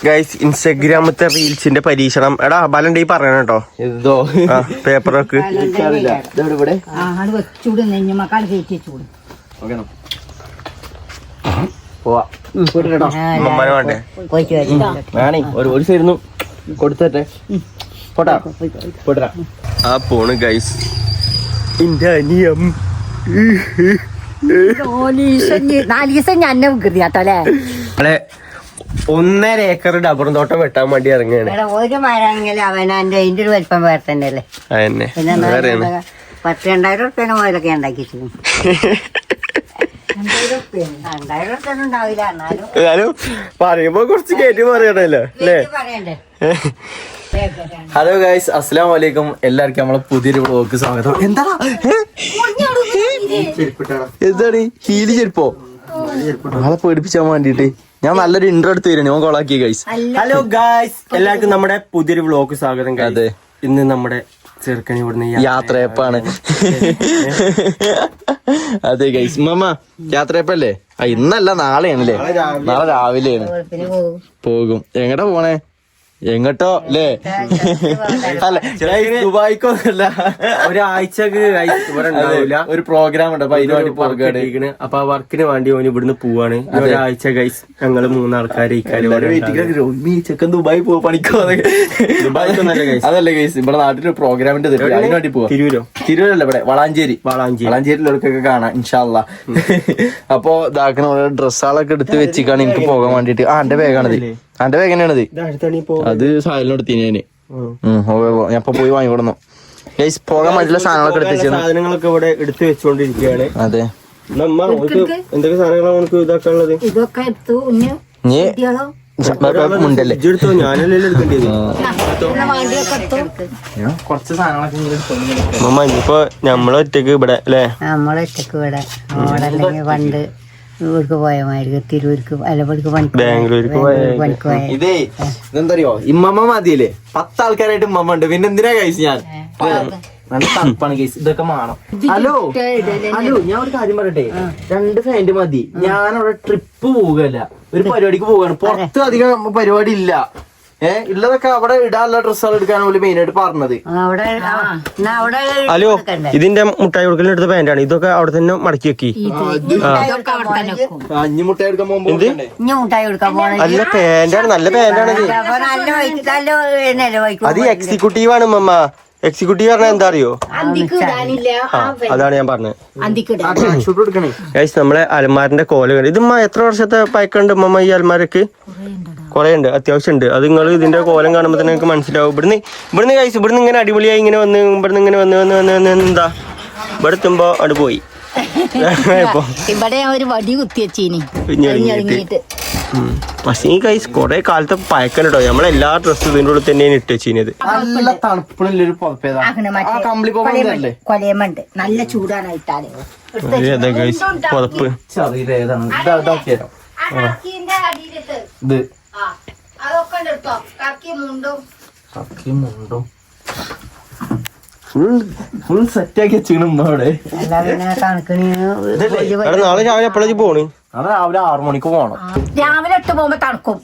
Guys ഇൻസ്റ്റഗ്രാമത്തെ റീൽസിന്റെ പരീക്ഷണം എടാ ബലണ്ടി പറയണ കേട്ടോ ഇതോ പേപ്പർ വെക്ക് ഉമ്മമാനെ വേണ്ടേ വേണേ ഒരു സൈഡിന്ന് കൊടുത്തേ പോട്ടാ പോട്ടാ ആ പോണ് ഗൈസ് എന്റെ അനിയം 4 ദിവസം ഞാൻ വികൃതിയാട്ടല്ലേ 1.5 ഏക്കർ ഡബറും തോട്ടം വെട്ടാൻ വേണ്ടി ഇറങ്ങിയാണ്. ഒരു മരാണെങ്കിൽ അവനന്റെ അതിന്റെ ഒരു വലിപ്പം വേറെ തന്നെ അല്ലേ. അതന്നെ 10,000-2,000 റുപ്യ മുതലൊക്കെ ഉണ്ടാക്കി 2,000 റുപ്യ ഉണ്ടാവില്ല. എന്നാലും പറയുമ്പോ കുറച്ച് കയറ്റി പറയണല്ലോ അല്ലേ. ഹലോ ഗൈസ്, അസ്സലാമു അലൈക്കും. എല്ലാവർക്കും നമ്മളെ പുതിയൊരു വ്ളോഗ് സ്വാഗതം. എന്താണ് ഹീല് ചെരുപ്പോ ആളെ പേടിപ്പിച്ചാൻ വേണ്ടിട്ട് ഞാൻ നല്ലൊരു ഇൻട്രോ എടുത്ത് തരുന്നു. ഞാൻ കോളാക്കി ഗൈസ്. ഹലോ ഗൈസ്, എല്ലാവർക്കും നമ്മുടെ പുതിയൊരു വ്ളോഗ് സ്വാഗതം. അതെ, ഇന്ന് നമ്മുടെ ചെറുക്കണി ഇവിടുന്ന് യാത്രയപ്പാണ്. അതെ ഗൈസ്, മമ്മ യാത്രയപ്പല്ലേ? ഇന്നല്ല നാളെയാണല്ലേ? നാളെ രാവിലെയാണ് പോകും. എങ്ങട്ടാ പോണേ? എങ്ങട്ടോ അല്ലേ? അല്ല ദുബായിക്കോ അല്ല, ഒരാഴ്ചക്ക് ഒരു പ്രോഗ്രാം ഉണ്ട്. അപ്പൊ അതിന് വേണ്ടി പുറകെ അപ്പൊ ആ വർക്കിന് വേണ്ടി ഓന് ഇവിടുന്ന് പോവാണ്. ഒരാഴ്ച ഗൈസ് ഞങ്ങള് 3 ആൾക്കാർ ചെക്കൻ ദുബായി പോവാ പണിക്കോ. അതല്ല ഗൈസ്, ഇവിടെ നാട്ടിലൊരു പ്രോഗ്രാമിന്റെ അതിന് വേണ്ടി പോവാ. തിരൂരല്ല, ഇവിടെ വളാഞ്ചേരിയിലൊക്കെ കാണാം ഇൻഷാ അല്ലാ. അപ്പൊ ഇതാക്കണ ഓരോ ഡ്രസ്സുകളൊക്കെ എടുത്ത് വെച്ചിക്കാണ് എനിക്ക് പോകാൻ വേണ്ടിട്ട്. എന്റെ ബാഗാണിത്. എന്റെ ബാഗ് തന്നെയാണിത്. അത് സാധനം ഞാന് ഞാൻ ഇപ്പൊ പോയി വാങ്ങിക്കൊടുന്നു. ഗൈസ്, പോകാൻ വേണ്ടിയുള്ള സാധനങ്ങളൊക്കെ എടുത്ത് സാധനങ്ങളൊക്കെ ഇവിടെ എടുത്ത് വെച്ചോണ്ടിരിക്കുകയാണ്. അതെ, എന്തൊക്കെ സാധനങ്ങളാണ് ഇതാക്കാനുള്ളത്? മുണ്ടല്ലേ എടുത്തോ, ഞാനല്ലേ എടുക്കേണ്ടത്. കുറച്ച് സാധനങ്ങളൊക്കെ ഇനിയിപ്പോ നമ്മളൊറ്റക്ക് ഇവിടെ അല്ലേ? നമ്മളൊറ്റക്ക് ഇവിടെ പണ്ട് ഇവർക്ക് പോയ മാതിരി തിരൂർക്ക് അലപ്പടിക്ക് ബാംഗ്ലൂർക്ക് പണിക്ക് ഇതേ ഇതെന്തറിയോ, ഇമ്മമ്മ മതിയല്ലേ? 10 ആൾക്കാരായിട്ട് ഇമ്മമ്മ ഉണ്ട്. പിന്നെ എന്തിനാ കഴിച്ചു ഞാൻ? നല്ല തണുപ്പാണ് കേസ്, ഇതൊക്കെ വേണം. ഹലോ ഞാൻ ഒരു കാര്യം പറയട്ടെ, 2 ഫാന്റ് മതി. ഞാനവിടെ ട്രിപ്പ് പോവുകയല്ല, ഒരു പരിപാടിക്ക് പോവുകയാണ്. പുറത്ത് അധികം പരിപാടി ഇല്ല. ഉള്ളതൊക്കെ അവിടെ ഇടാനുള്ള ഡ്രസ്സുകൾ എടുക്കാൻ പോലും മെയിൻ ആയിട്ട് പറഞ്ഞത്. ഹലോ, ഇതിന്റെ മുട്ടായി കൊടുക്കലിന് എടുത്ത പാന്റാണ്. ഇതൊക്കെ അവിടെ തന്നെ മടക്കി വെക്കി. അഞ്ഞു മുട്ടായി എടുക്കാൻ പോകുമ്പോ അല്ല, പാന്റാണ്, നല്ല പാന്റാണ്. അത് എക്സിക്യൂട്ടീവ് ആണ് മമ്മ. എക്സിക്യൂട്ടീവ് പറഞ്ഞാൽ എന്താ അറിയോ? അതാണ് ഞാൻ പറഞ്ഞത്. നമ്മളെ അലമാരിന്റെ കോല കണ്ട് ഇത് എത്ര വർഷത്തെ പഴക്കമുണ്ട് മമ്മ ഈ അലമാരക്ക്? കൊറേ ഉണ്ട്, അത്യാവശ്യം ഉണ്ട്. അത് നിങ്ങൾ ഇതിന്റെ കോലം കാണുമ്പോ തന്നെ നിങ്ങൾക്ക് മനസ്സിലാവും. ഇവിടുന്ന് കഴിച്ചു, ഇവിടുന്ന് ഇങ്ങനെ അടിപൊളിയായി ഇങ്ങനെ വന്ന് ഇവിടുന്ന് ഇങ്ങനെ വന്ന് എന്താ ഇവിടെ എത്തുമ്പോ അവിടെ പോയി. ഇവിടെ ഒരു വടി കുത്തിവെച്ചീനി. പക്ഷേ ഈ കൈസ് കൊറേ കാലത്തെ പഴക്കം കേട്ടോ. നമ്മളെല്ലാ ഡ്രസ്സും ഇതിന്റെ ഉള്ളിൽ തന്നെയാണ് ഇട്ട് വെച്ചത്. നല്ല തണുപ്പുള്ളൊരു കൊലയമുണ്ട്, നല്ല ചൂടാണ് ഇട്ടാല്. പുതപ്പ് ഫുൾ സെറ്റാക്കി വെച്ചിരുന്നു അവിടെ. നാളെ രാവിലെ എപ്പോഴേക്ക് പോണ്? നാളെ രാവിലെ 6 മണിക്ക് പോകണം. രാവിലെ 8 പോകുമ്പോ തണുക്കും.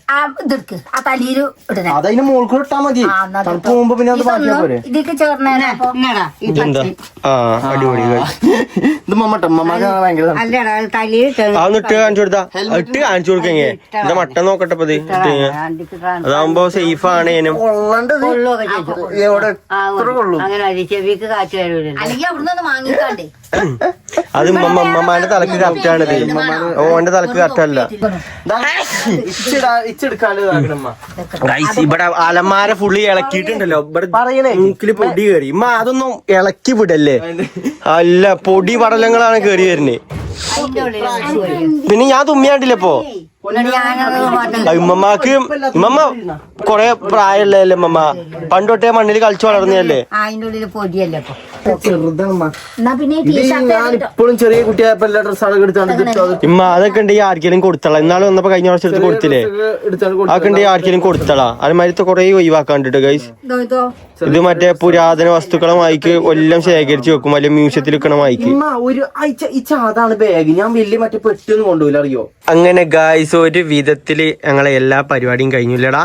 ഇതെടുക്ക് ആ തലീര് ഇടുന്ന അതിന് മോൾക്ക് ഇട്ടാ മതി. തണുപ്പ് പോകുമ്പോ പിന്നെ അത് മാറ്റിയാ പോരെ. ഇതൊക്കെ ചേർന്ന അടിപൊളി. ഇത് മമ്മക്ക് ഭയങ്കര ഇട്ട് കാണിച്ചു കൊടുത്താ ഇട്ട് കാണിച്ചു കൊടുക്കേ. എന്റെ മട്ട നോക്കട്ടെ ഇപ്പൊ അതാവുമ്പോ സേഫ് ആണ്. ചെവിക്ക് കാറ്റ് വരൂല, അല്ലെങ്കിൽ അവിടുന്ന് വാങ്ങിക്കാണ്ടേ. അത് മമ്മാന്റെ തലക്ക് കറക്റ്റ് ആണത്. ഓന്റെ തലക്ക് കറക്റ്റ് അല്ല. ഇവിടെ അലമാര ഫുള്ളി ഇളക്കിയിട്ടുണ്ടല്ലോ. ഇവിടെ മൂക്കില് പൊടി കയറി. അതൊന്നും ഇളക്കി വിടല്ലേ? അല്ല, പൊടി പടലങ്ങളാണ് കയറി വരുന്നത്. പിന്നെ ഞാൻ തുമ്മിയാണ്ടില്ല ഇപ്പൊ. ഉമ്മമാക്ക് ഉമ്മമ്മ കൊറേ പ്രായമുള്ളതല്ലേ ഉമ്മമ്മ? പണ്ടൊട്ടേ മണ്ണിൽ കളിച്ചു വളർന്നതല്ലേ? ചെറുതാണ് എന്നാ പിന്നെ ഈ ഞാൻ ഇപ്പോഴും ചെറിയ കുട്ടിയായപ്പോ എല്ലാ ഡ്രസ്സാണ് എടുത്താണ്ട് ഇമ്മ അതൊക്കെ ഉണ്ട് ആർക്കെങ്കിലും കൊടുത്തള ഇന്നാള് വന്നപ്പോ കഴിഞ്ഞ വർഷം എടുത്ത് കൊടുത്തില്ലേ അതൊക്കെ ഉണ്ട് ആർക്കെങ്കിലും കൊടുത്തള അതുമാതിരത്തെ കൊറേ ഒഴിവാക്കാണ്ടിട്ട് ഗൈസ് ഇത് മറ്റേ പുരാതന വസ്തുക്കളെ വായിക്ക് എല്ലാം ശേഖരിച്ച് വെക്കും വലിയ മ്യൂസിയത്തിൽ വെക്കണ വായിക്ക് ഒരു അതാണ് ബാഗ് ഞാൻ വലിയ മറ്റേ പെട്ടൊന്നും കൊണ്ടുപോയില്ല അറിയോ. അങ്ങനെ ഗൈസ് ഒരു വിധത്തില് ഞങ്ങളെ എല്ലാ പരിപാടിയും കഴിഞ്ഞില്ലടാ.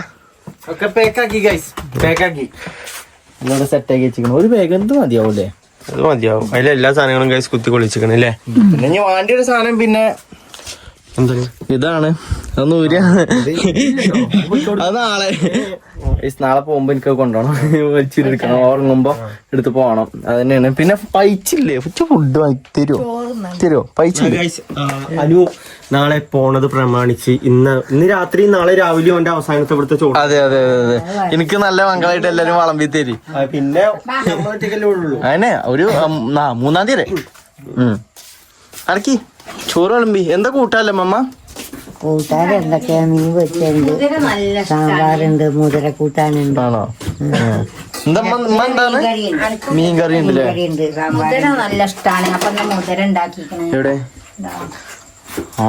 ഒക്കെ പാക്കാക്കി ഗൈസ് പാക്കാക്കി എന്നോട് സെറ്റാക്കി വെച്ചിരിക്കണം. ഒരു ബാഗ് എന്ത് മതിയാവൂലേ? അത് മതിയാവും. അതിലെല്ലാ സാധനങ്ങളും ഗൈസ് കുത്തി കൊളിച്ചിരിക്കണം അല്ലേ. പിന്നെ ഞാൻ വേണ്ട ഒരു സാധനം പിന്നെ എന്താണ് ഇതാണ് അത് നാളെ നാളെ പോകുമ്പോ എനിക്ക് കൊണ്ടുപോകണം. വലിച്ചെടുക്കണം ഉറങ്ങുമ്പോ എടുത്ത് പോകണം. അത് തന്നെയാണ്. പിന്നെ പൈച്ചില്ലേ ഫുഡ് തരുമോ പൈച്ച അനു നാളെ പോണത് പ്രമാണിച്ച് ഇന്ന് രാത്രി നാളെ രാവിലെ അവന്റെ അവസാനത്തെ ഇവിടുത്തെ ചോറ്. അതെ അതെ അതെ അതെ എനിക്ക് നല്ല മംഗളായിട്ട് എല്ലാരും വളമ്പി തരി. പിന്നെ അതന്നെ ഒരു 3-ാം തീയതി അടക്കി ചോറ് വിളമ്പി. എന്താ കൂട്ടാല്ലേ മമ്മ? കൂട്ടാൻ എന്തൊക്കെയാ? മീൻ വെച്ചുണ്ട്, സാമ്പാറുണ്ട്, മുതിര കൂട്ടാനുണ്ട്. ആണോ? എന്താ എന്താണ്? മീൻ കറി ഉണ്ടല്ലേ? മുതിര നല്ല ഇഷ്ടാണ്. അപ്പൊ മുതിര ഉണ്ടാക്കിക്കണേ. എവിടെ?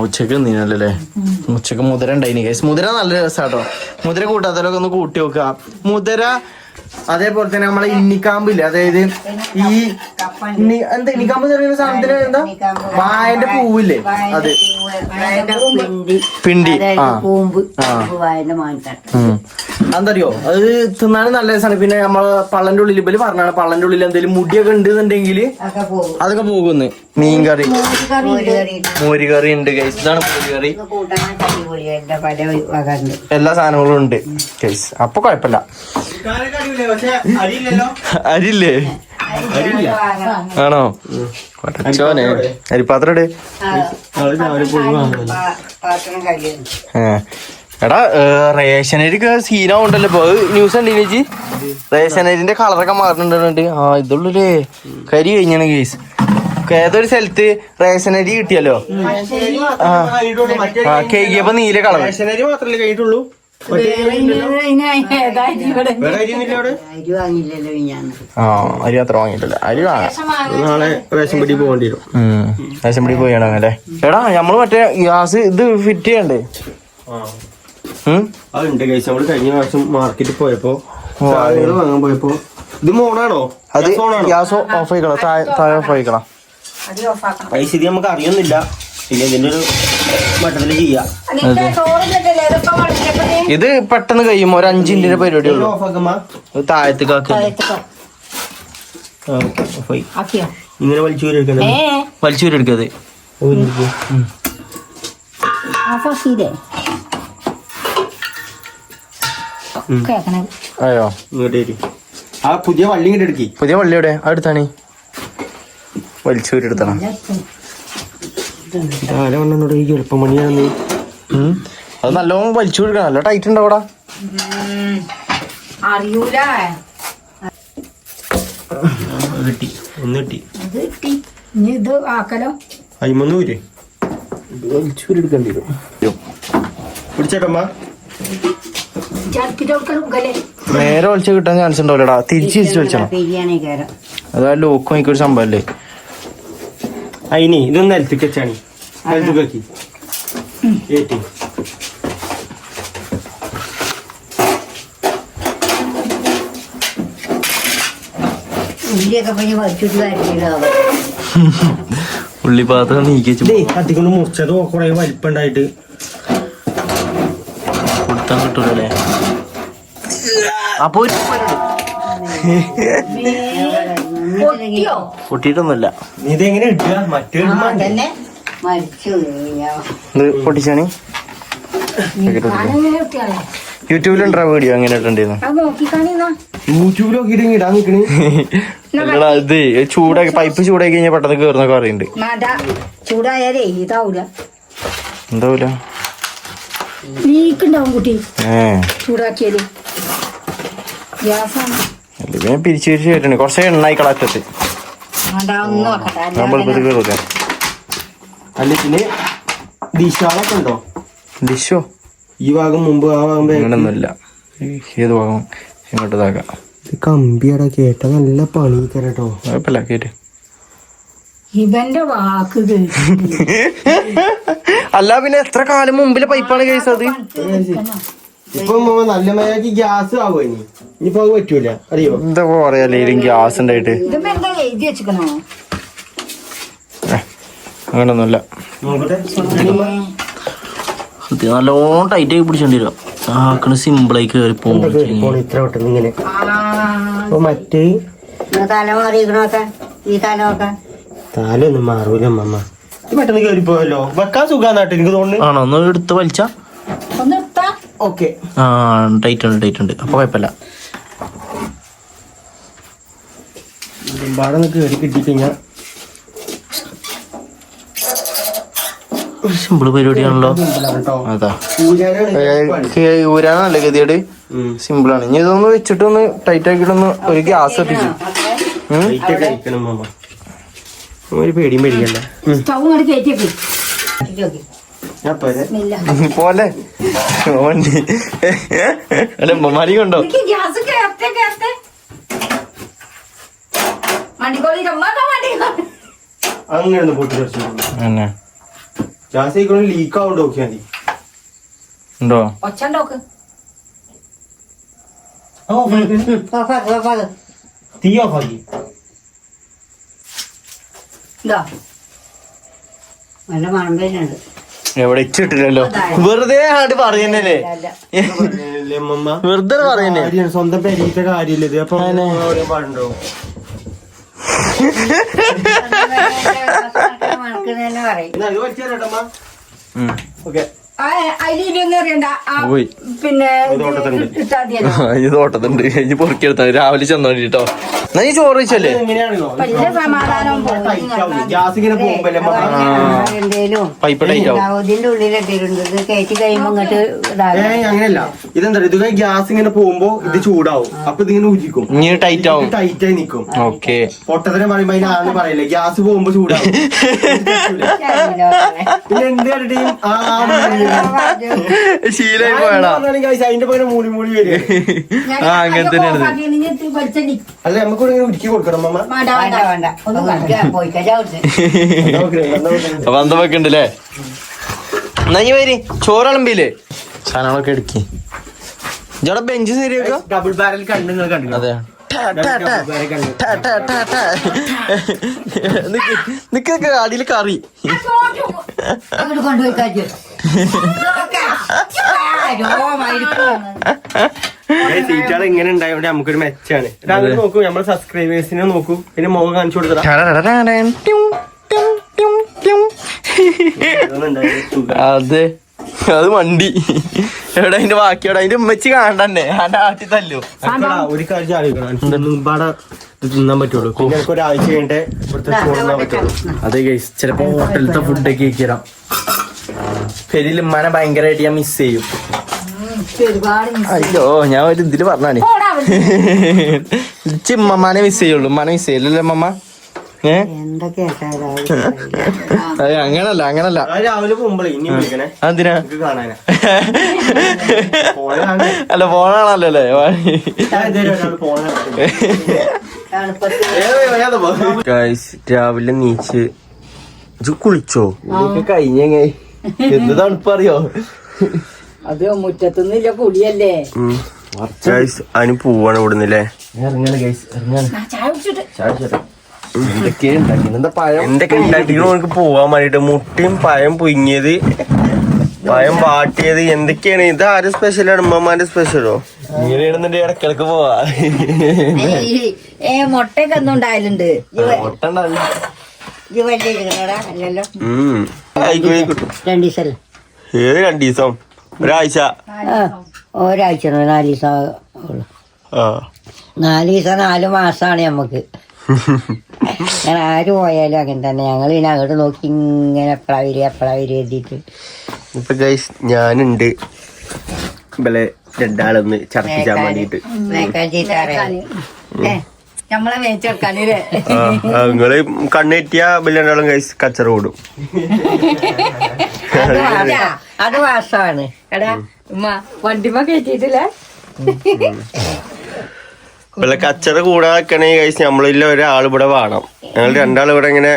ഉച്ചക്ക് നീനല്ലേ? ഉച്ചക്ക് മുതിര ഉണ്ടായിനി ഗൈസ്. മുതിര നല്ല രസാട്ടോ. മുതിര കൂട്ടാത്തവരൊക്കെ ഒന്ന് കൂട്ടി വെക്കുക. മുതിര അതേപോലെ തന്നെ നമ്മളെ ഇന്നിക്കാമ്പില്ലേ, അതായത് ഈ എന്താ ഇന്നിക്കാമ്പ് പറയുന്ന സാധനത്തിന് എന്താ വായന്റെ പൂവില്ലേ അത് പിണ്ടി. എന്തറിയോ അത് തിന്നാനും നല്ല രസമാണ്. പിന്നെ നമ്മള് പള്ളന്റെ ഉള്ളിൽ ഇവര് പറഞ്ഞാണ് പള്ളന്റെ ഉള്ളിൽ എന്തെങ്കിലും മുടിയൊക്കെ ഉണ്ടെന്നുണ്ടെങ്കിൽ അതൊക്കെ പോകുന്നു. മീൻകറി മോരുകറി ഉണ്ട് ഗൈസ്. ഇതാണ് മോരുകറി. എല്ലാ സാധനങ്ങളും ഉണ്ട് ഗൈസ്. അപ്പൊ കുഴപ്പമില്ല. അരില്ലേ? ആണോ? ചോനെ അരിപ്പാത്രം ഇട്. എടാ റേഷനരിക്ക് സീനാവുണ്ടല്ലോ ഇപ്പൊ. ന്യൂസ് ഉണ്ട് ചേച്ചി റേഷനരിന്റെ കളറൊക്കെ മാറുന്നുണ്ട്. ആ ഇതുള്ളൂല്ലേ കരി കഴിഞ്ഞാണ് കേസ്. ഏതൊരു സ്ഥലത്ത് റേഷനരി കിട്ടിയല്ലോ കേക്കിയപ്പോ നീല കളർ. റേഷനരി മാത്രല്ലേ കഴിഞ്ഞിട്ടുള്ളൂ. അരി അത്ര വാങ്ങിയിട്ടില്ല. അരി വാങ്ങാം. നാളെ റേഷൻ പിടി പോകേണ്ടി വരും. റേഷൻ പിടി പോയി അല്ലേ? എടാ നമ്മള് മറ്റേ ഗ്യാസ് ഇത് ഫിറ്റ് ചെയ്യണ്ടേ? അതുണ്ട് കഴിച്ച്. നമ്മള് കഴിഞ്ഞ പ്രാവശ്യം മാർക്കറ്റിൽ പോയപ്പോ സാധനങ്ങൾ വാങ്ങാൻ പോയപ്പോ ഇത് മോണാണോ? അത് ഗ്യാസ് ഓഫ് ആയിക്കണം. താഴെ ഓഫ് ആയിക്കണം. പൈസ ഇത് നമുക്ക് അറിയുന്നില്ല. പിന്നെ ഇതിന്റെ ഒരു മട്ടത്തില് ചെയ്യാം. ഇത് പെട്ടെന്ന് കഴിയുമ്പോ ഒരു 5 മിനിറ്റിന്റെ പരിപാടി ഉള്ളൂ. താഴത്തേക്ക് ഇങ്ങനെ വലിച്ചൂരെടുക്കത്. അയ്യോ ഇങ്ങോട്ടേക്ക് ആ പുതിയ വള്ളി ഇങ്ങോട്ട് എടുക്കി. പുതിയ വള്ളി എവിടെ? അടുത്താണ് വലിച്ചൂരെടുത്തണം. ഈ എളുപ്പം പണിയാണ്. അത് നല്ലോണം വലിച്ചു കൊടുക്കണം. നല്ല ടൈറ്റ് ഉണ്ടോ അവിടെ? അറിയൂല. കിട്ടി ഒന്ന് കിട്ടി. ഇത് ആക്കലോ അയിമൊന്നൂര് വലിച്ചൂരെടുക്കേണ്ടി വരും. പിടിച്ചേട്ടമ്മ നേരെ വലിച്ചു കിട്ടാൻ ചാൻസ് ഉണ്ടാവില്ലടാ. തിരിച്ച് വലിച്ചണം. അതായത് ലോക്കും എനിക്കൊരു സംഭവം അല്ലേ. അയിനി ഇതൊന്ന് നിലത്തേക്ക് വെച്ചാണി. നിലത്തേക്ക് ഏറ്റി ഉള്ളിപ്പാത്രം നീക്കി കത്തിക്കൊണ്ട് മുറിച്ചതോ കൊറേ വലിപ്പുണ്ടായിട്ട് കൊടുത്താൻ കിട്ടൂലേ? അപ്പൊ പൊട്ടിയിട്ടൊന്നുമില്ല. ഇതെങ്ങനെ ഇട്ടുക? മറ്റേ ഇത് പൊട്ടിച്ചാണി. യൂട്യൂബിലുണ്ടാ വീഡിയോ എങ്ങനെ ഇട്ടുണ്ടായിരുന്നു? യൂട്യൂബിൽ നോക്കിയിട്ട് ഇടാൻ നിക്കണേ. ഇത് ചൂടാക്കി പൈപ്പ് ചൂടാക്കി കഴിഞ്ഞാൽ പെട്ടെന്ന് കേറുന്നൊക്കെ അറിയുന്നുണ്ട്. ചൂടായാലേ ഇതാവൂല. എന്താവൂല? ലീക്കുണ്ടാവും കുട്ടി ചൂടാക്കിയാല്. ഗ്യാസാണ് പിരിച്ചു പിരിച്ചു കേട്ടേ. കുറച്ച് എണ്ണായി കളറ്റത്ത് നമ്മളിപ്പത് കേറൂല. അല്ല പിന്നെ ഡിഷാളൊക്കെ ഉണ്ടോ? ഡിഷോ ഈ ഭാഗം മുമ്പ് ആ ഭാഗം അങ്ങനൊന്നുമില്ല. ഏത് ഭാഗം ഇങ്ങോട്ട് ഇതാക്കാം. കമ്പിയാടാ കേട്ട നല്ല പണി കേട്ടോ. കുഴപ്പമില്ല കേട്ട്. ഇവന്റെ വാക്ക് അല്ല പിന്നെ എത്ര കാലം മുമ്പിലെ പൈപ്പാണ് കേസ് അത്. ഇപ്പൊ നല്ല മര്യാദക്ക് ഗ്യാസ് ആവുക ഇനിയിപ്പോ അത് പറ്റൂല അറിയോ. എന്താ പറയാല്ലേ ഗ്യാസ് ഉണ്ടായിട്ട്. ഇതിപ്പോ എന്താ എഴുതി വെച്ചിക്കണോ? അങ്ങനൊന്നുമില്ല. നല്ലോണം ടൈറ്റ് ആയി പിടിച്ചോണ്ടി വരും. ആക്കണ സിമ്പിളായി കേറി പോകും ഇത്ര പെട്ടെന്ന് ഇങ്ങനെ. മറ്റേ തല മാറിക്കണോക്കെ ഈ തലമൊക്കെ തലൊന്നും മാറൂല അമ്മ. പെട്ടെന്ന് കേറിപ്പോയല്ലോ. വെക്കാൻ സുഖാന്നാട്ട് എനിക്ക് തോന്നുന്നു. ആണോ ഒന്ന് എടുത്ത് വലിച്ച. ഓക്കെ ആ ടൈറ്റ് ഉണ്ട് അപ്പൊ കുഴപ്പമില്ല. കേറി കിട്ടിക്കഴിഞ്ഞാ സിമ്പിൾ പരിപാടിയാണല്ലോ. അതാ ഊരാനല്ലേ ഗതിയോട്. സിമ്പിളാണ്. ഇനി ഇതൊന്ന് വെച്ചിട്ടൊന്ന് ടൈറ്റ് ആക്കിയിട്ടൊന്ന് ഒരു ഗ്യാസ് എത്തിക്കും. ഒരു പേടിയും പേടിക്കണ്ട. പോലെ വണ്ടി അല്ല മരി കൊണ്ടോ. അങ്ങനെ പൊട്ടി ഗ്യാസ് ലീക്ക് ആവുണ്ടോ നോക്കിയാ മതി. ഉണ്ടോ തീ ഓഫാക്കി. നല്ല മണം വരുന്നുണ്ട്. എവിടെ ഇച്ചിട്ടില്ലല്ലോ. വെറുതെ ആണ്ട് പറയുന്നല്ലേ. വെറുതെ പറയുന്നേ. സ്വന്തം പെരീത്തെ കാര്യമില്ലത്. അപ്പൊ പാടുണ്ടോ. മണക്കുന്നതന്നെ പറയും. പിന്നെ ഇത് തോട്ടത്തുണ്ട്. ഇനി പൊറുക്കിയെടുത്താ രാവിലെ ചെന്നോണ്ടി കേട്ടോ. എന്നാ ഈ ചോറ് വെച്ചല്ലേ. പൈപ്പ് ടൈറ്റ് ആവും. ഇതിന്റെ ഉള്ളിലെത്തിയിട്ടുണ്ട്. കയറ്റി കഴിയുമ്പോ ഇങ്ങോട്ട് അങ്ങനെയല്ല. ഇതെന്താ ഇത് ഗ്യാസ് ഇങ്ങനെ പോകുമ്പോ ഇത് ചൂടാവും. അപ്പൊ ഇതിങ്ങനെ ഉജിക്കും. ഇനി ടൈറ്റ് ആവും. ടൈറ്റ് ആയി നിക്കും. ഓക്കെ. പൊട്ടത്തിനെ പറയുമ്പോ അതിനാണെന്ന് പറയില്ലേ. ഗ്യാസ് പോകുമ്പോ ചൂടാവും. പിന്നെ എന്ത് കണ്ടിട്ട് ശീലായി പോയടാ. അതിന്റെ പകരം മൂടി മൂടി വരും. അങ്ങനെ തന്നെയാണ്. അല്ല നമുക്ക് ഉരുക്കി കൊടുക്കണം അമ്മ. അപ്പൊ അന്ത വെക്കണ്ടല്ലേ. എന്നാ ഇനി വരി ചോറളമ്പില്ലേ. സാധനങ്ങളൊക്കെ എടുക്കി. ഇജടെ ബെഞ്ച് ശരിയാക്ക. ഡബിൾ ബാരൽ കണ്ടു കണ്ടു. അതെ നിക്ക് അടിയിൽ കറി. കൊണ്ടുപോയി കാറ്റ് സീറ്റാണ് ഇങ്ങനെ ഉണ്ടായോണ്ട് നമുക്കൊരു മെച്ചാണ്. അങ്ങനെ നോക്കൂ നമ്മളെ സബ്സ്ക്രൈബേഴ്സിനെ നോക്കൂ. പിന്നെ മുഖം കാണിച്ചു കൊടുത്തതാ. അതെ അത് വണ്ടി എവിടെ അതിന്റെ ബാക്കി എവിടെ അതിന്റെ ഉമ്മച്ചി കാണണ്ടേ. ആന്റെ ആട്ടി തല്ലോ. ഒരു കാര്യം ആലോചിക്കണം. തിന്നാൻ പറ്റുള്ളൂ. പിന്നെ എനിക്ക് ഒരാഴ്ച കഴിഞ്ഞിട്ട് ഇവിടുത്തെ ചോറിനാൻ പറ്റുള്ളൂ. അതെ ഗൈസ് ചിലപ്പോ ഹോട്ടലത്തെ ഫുഡൊക്കെ കഴിക്കാം. പെരിയിൽ ഉമ്മാനെ ഭയങ്കരമായിട്ട് ഞാൻ മിസ് ചെയ്യും. അയ്യോ ഞാൻ ഒരു ഇതില് പറഞ്ഞാണ് ഉമ്മമാനെ മിസ് ചെയ്യുള്ളൂ. ഉമ്മാനെ മിസ് ചെയ്യല്ലേ അമ്മ. അതെ അങ്ങനല്ല രാവിലെ പോകുമ്പോഴേ ഇനി വിളിക്കണേ. എന്തിനാ കാണാനാ. അല്ല ഫോണാണല്ലോ അല്ലേ. രാവിലെ നീച്ച് കുളിച്ചോ കഴിഞ്ഞ എന്ത് തണുപ്പറിയോ. അത് മുറ്റത്തുനിന്നില്ല കുടിയല്ലേ. അതിന് പോവാണ് ഇവിടുന്നല്ലേ. എന്തൊക്കെ ഉണ്ടാക്കിക്കണോ എനിക്ക് പോവാൻ വേണ്ടിട്ട്. മുട്ടയും പഴം പുഴുങ്ങിയത്, പഴം വാട്ടിയത്, എന്തൊക്കെയാണ്. ഇത് ആരും സ്പെഷ്യലാണ്? ഉമ്മമാന്റെ സ്പെഷ്യലോ? ഇങ്ങനെയാണെന്നുണ്ടെങ്കിൽ ഇടക്കിടക്ക് പോവാ. മുട്ടയൊക്കെ ഒന്നും ഉണ്ടായാലുണ്ട്. മുട്ട ഉണ്ടാവില്ല. അല്ലല്ലോ 2 ദിവസം. ഏത് 2 ദിവസം? ഒരാഴ്ച. ഒരാഴ്ച 4 ദിവസം. 4 ദിവസം 4 മാസമാണ് നമ്മക്ക്. ഞാൻ ആര് പോയാലും അങ്ങനെ തന്നെ. ഞങ്ങൾ പിന്നെ അങ്ങോട്ട് നോക്കി ഇങ്ങനെ എപ്പഴാ വരിക എഴുതിയിട്ട്. ഇപ്പൊ ഗൈസ് ഞാനുണ്ട് ഇവലെ രണ്ടാളൊന്ന് ചർച്ചിച്ചാൻ വേണ്ടിട്ട്. നമ്മളെ മേച്ചെടുക്കാനല്ലേ. നിങ്ങള് കണ്ണെറ്റിയ ഇവല് രണ്ടാളും ഗൈസ് കച്ചറ ഓടും. അത് വാസമാണ്. എടാ ഉമ്മ വണ്ടിമ കയറ്റിട്ടില്ല. വല്ല കച്ചറ കൂടാക്കണേ ഗൈസ് നമ്മളില്ല ഒരാൾ ഇവിടെ വേണം. ഞങ്ങൾ രണ്ടാൾ ഇവിടെ ഇങ്ങനെ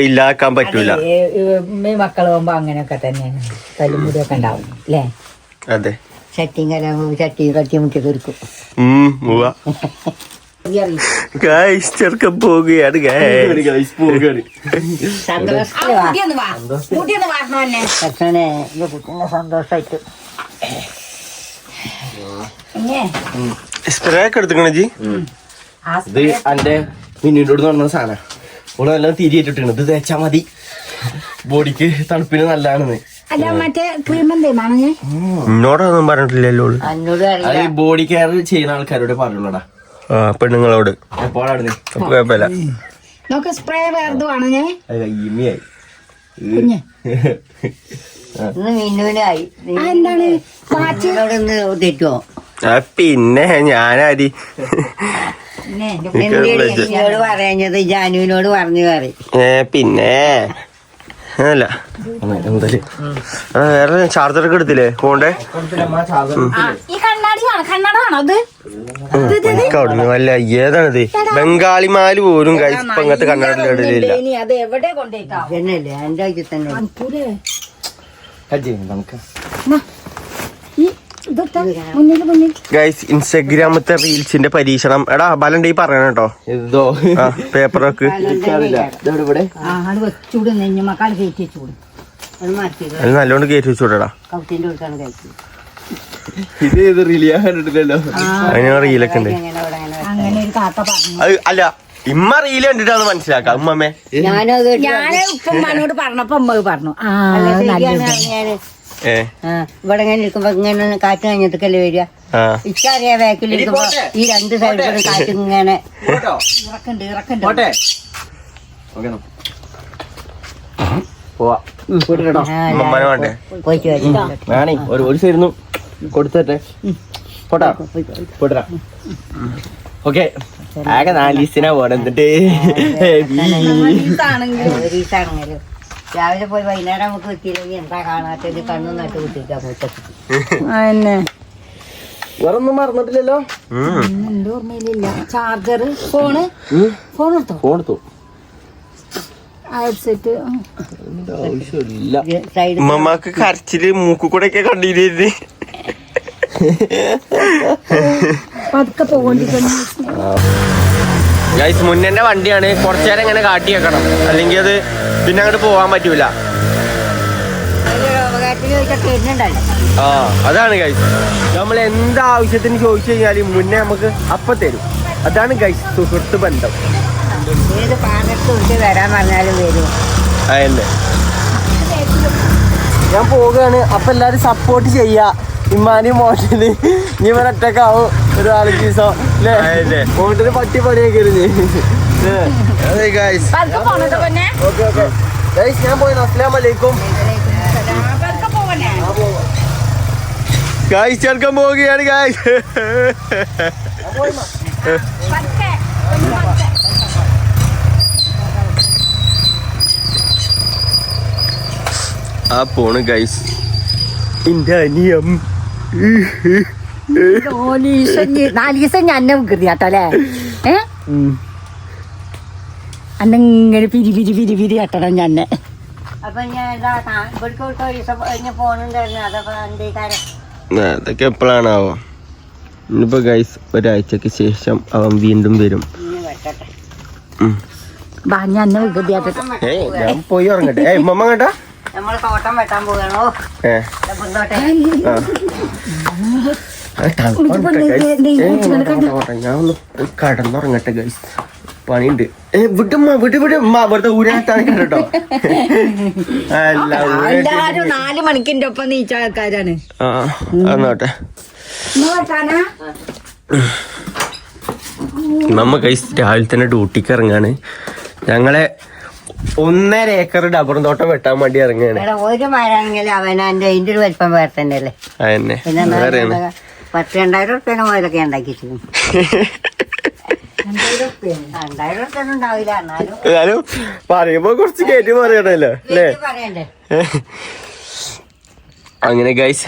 ഇല്ലാക്കാൻ പറ്റൂല. മക്കളാകുമ്പോ അങ്ങനെയൊക്കെ തന്നെയാണ്. തല്ലുമുടിയൊക്കെ ഉണ്ടാവും അല്ലേ? അതെ. ചട്ടിയും കട്ടി മുട്ടി തീർക്കും. ഗൈസ് ചെറുക്കം പോവുകയാണ്. സന്തോഷായിട്ട് സ്പ്രേ ഒക്കെ എടുത്തുക്കണ ജി. ഇത് എന്റെ മിന്നിനോട് പറഞ്ഞ സാധനം ഓള് നല്ല തിരിയിട്ടിട്ടാണ്. ഇത് തേച്ചാ മതി, ബോഡിക്ക് തണുപ്പിന് നല്ലതാണെന്ന്. അല്ല മറ്റേ ക്രീം എന്താണ് എന്നോടൊന്നും പറഞ്ഞിട്ടില്ലല്ലോ. അത് ബോഡി കെയർ ചെയ്യുന്ന ആൾക്കാരോട് പറഞ്ഞോടാ, പെണ്ണുങ്ങളോട്. എപ്പോഴാണ് കുഴപ്പമില്ല. നമുക്ക് സ്പ്രേ വേറെ ആണ് ഞാൻ ഇമ്മിയായി മിന്നുവിനായി. എന്താണ് പാച്ചിനോടൊന്ന് തെറ്റുമോ? പിന്നെ ഞാനാരി എന്നോട് പറഞ്ഞത് ജാനുവിനോട് പറഞ്ഞു കയറി. പിന്നെ അല്ല വേറെ ചാർജർ ഒക്കെ എടുത്തില്ലേ ഫോണിന്റെ? ഈ കണ്ണാടിയാണോ? കണ്ണാടാണോ അത്? അവിടുന്ന് വല്ല ഏതാണിത്? ബംഗാളിമാര് പോലും ഇപ്പൊ അങ്ങനത്തെ കണ്ണാടില്ല. അത് എവിടെ കൊണ്ടേക്കാ? എന്നല്ലേ എന്റെ ആഴ്ച തന്നെ ഗൈസ് ഇൻസ്റ്റഗ്രാമത്തെ റീൽസിന്റെ പരീക്ഷണം. എടാ ബലണ്ടേ പറയണം കേട്ടോ. എന്തോ പേപ്പറൊക്കെ വെച്ചൂട് നെഞ്ഞുമക്കാൾ കയറ്റി വെച്ചൂട്. അത് മാറ്റി അത് നല്ലോണ്ട് കയറ്റി വെച്ചോടാ. കൗത്തിന്റെ കൊടുത്താണ് കഴിച്ചത്. ഇത് റിലിയാ കണ്ടിട്ടില്ലല്ലോ. അതിന് റീലൊക്കെ ഉണ്ട്. അങ്ങനെ ഒരു കാക്ക പറഞ്ഞു. അത് അല്ല ഇമ്മ റീല് കണ്ടിട്ടാണ് മനസ്സിലാക്കാം. ഉമ്മമ്മേ ഞാനത് ഞാന് ഉപ്പമ്മനോട് പറഞ്ഞപ്പോ അമ്മ പറഞ്ഞു ഇവിടെ ഇങ്ങനെ ഇരിക്കുമ്പോ ഇങ്ങനെ കാറ്റ് കഴിഞ്ഞിട്ടൊക്കെയല്ലേ വരിക. ഇച്ചറിയാ ബാക്കിൽ ഇരിക്കുമ്പോ ഈ രണ്ട് സൈഡിലും കാറ്റ് ഇങ്ങനെ ഇറക്കുണ്ട് ഇറക്കുണ്ട്. ഉമ്മമ്മനെ വേണ്ടേ? പോയിട്ട് വേണേ ഒരു സൈഡിൽ കൊടുത്തേ. പോട്ടാ പോട്ടാ. ഓക്കെ ആകെ 4 ദിവസത്തിനാ പോണെ. എന്നിട്ട് ഒരീസാണെങ്കിലും രാവിലെ പോയി വൈകുന്നേരം നമുക്ക് എത്തിയില്ലെങ്കിൽ എന്താ കാണാത്തത് കണ്ണും നട്ട് കുത്തിരിക്കാൻ പോയിട്ട്. വേറൊന്നും മറന്നിട്ടില്ലല്ലോ. എന്റെ ഓർമ്മയിലില്ല. ചാർജർ ഫോൺ എടുത്തോ? ഹെഡ്സെറ്റ് ആവശ്യമില്ല. ഉമ്മമ്മക്ക് കരച്ചില് മൂക്കുകൂടെ ഒക്കെ കണ്ടിരുന്നു. പതുക്കെ പോകൊണ്ടിരിക്കുന്നു. ഗൈസ് മുന്നേ വണ്ടിയാണ്. കുറച്ചേരം ഇങ്ങനെ കാട്ടി വെക്കണം, അല്ലെങ്കിൽ അത് പിന്നെ അങ്ങോട്ട് പോവാൻ പറ്റൂല. അതാണ് ഗൈസ്. നമ്മൾ എന്താവശ്യത്തിന് ചോദിച്ചു കഴിഞ്ഞാല് മുന്നേ നമുക്ക് അപ്പൊ തരും. അതാണ് ഗൈസ് സുഹൃത്ത് ബന്ധം. ഏത് പാകത്ത് വരാൻ പറഞ്ഞാലും വരും. അതന്നെ. ഞാൻ പോവുകയാണ്. അപ്പൊ എല്ലാരും സപ്പോർട്ട് ചെയ്യാ. ഇമ്മാനി മോട്ടിന് നീ ഇവരെ ഒറ്റക്കാവും ഒരാൾക്ക് ദിവസം അല്ലേ? മോട്ടിന് പട്ടി പണിയൊക്കെ ഞാൻ പോയി. അസ്സലാമലൈക്കും. ഗൈസ് ചെറുക്കം പോവുകയാണ് ഗൈസ്. ആ പോണ് ഗൈസ്. എന്റെ അനിയം 4 ദിവസം ഞാൻ വികൃതിയാട്ടല്ലേ? അന്നിങ്ങനെ പിരി കട്ടണം ഞാൻ. അപ്പൊ ഞാൻ ഫോണുണ്ടായിരുന്നു. അതപ്പോ എന്തേക്കാരം അതൊക്കെ എപ്പോഴാണാവോ? ഇന്നിപ്പോ ഗൈസ് ഒരാഴ്ചക്ക് ശേഷം അവൻ വീണ്ടും വരും. ഞാൻ വികൃതിയാട്ടെ. ഞാൻ പോയി ഉറങ്ങട്ടെ. മമ്മ കേട്ടാ നമ്മള് തോട്ടം വെട്ടാൻ പോകണോ? ഞാനൊന്ന് കടന്നുറങ്ങട്ടെ ഗൈസ്, പണിയുണ്ട്. വെറുതെ ഊരാട്ടാണ് കേട്ടോ. എല്ലാരും 4 മണിക്കിന്റെ ഒപ്പം നീച്ച ആൾക്കാരാണ്. എന്നോട്ടെ നമ്മ ഗൈസ് രാവിലെ തന്നെ ഡ്യൂട്ടിക്ക് ഇറങ്ങാണ്. ഞങ്ങളെ 1.5 ഏക്കർ ഡബർ തോട്ടം വെട്ടാൻ വേണ്ടി ഇറങ്ങാണ്. ഒരു മരാണെങ്കിലും അവനാന്റെ അതിന്റെ ഒരു വലിപ്പം വേറെ തന്നെയല്ലേ. അതന്നെ. പിന്നെ 10,000-2,000 ഉറുപ്പ്യ മുതലൊക്കെ ഉണ്ടാക്കിച്ചു. 2,000 ഉറുപ്പ്യ ഉണ്ടാവില്ല. എന്നാലും പറയുമ്പോ കുറച്ച് കയറ്റി പറയണല്ലോ അല്ലേ? പറയണ്ടേ. അങ്ങനെ ഗൈസ്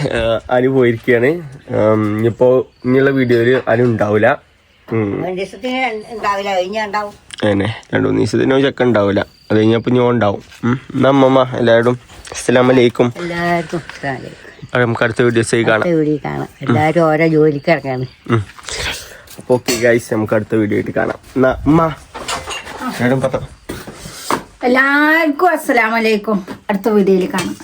അനു പോയിരിക്കുകയാണ്. ഇനിയിപ്പോ ഇനിയുള്ള വീഡിയോയില് അനു ഉണ്ടാവില്ല. 2 ദിവസത്തിന് ഉണ്ടാവില്ല, കഴിഞ്ഞാ ഉണ്ടാവും. അതന്നെ 2-3 ദിവസത്തിന് ചെക്ക ഉണ്ടാവില്ല, അത് കഴിഞ്ഞപ്പോ ഞാൻ ഉണ്ടാവും. അമ്മമ്മ എല്ലാവരും അസ്സലാമലൈക്കും. എല്ലാവർക്കും നമുക്ക് അടുത്ത വീഡിയോസ് കാണാം. എല്ലാവരും ഓരോ ജോലിക്ക് ഇറങ്ങാണ്. ഓക്കെ ഗൈസ്, നമുക്ക് അടുത്ത വീഡിയോ ആയിട്ട് കാണാം. എല്ലാവർക്കും അസ്സലാമലൈക്കും. അടുത്ത വീഡിയോയിൽ കാണാം.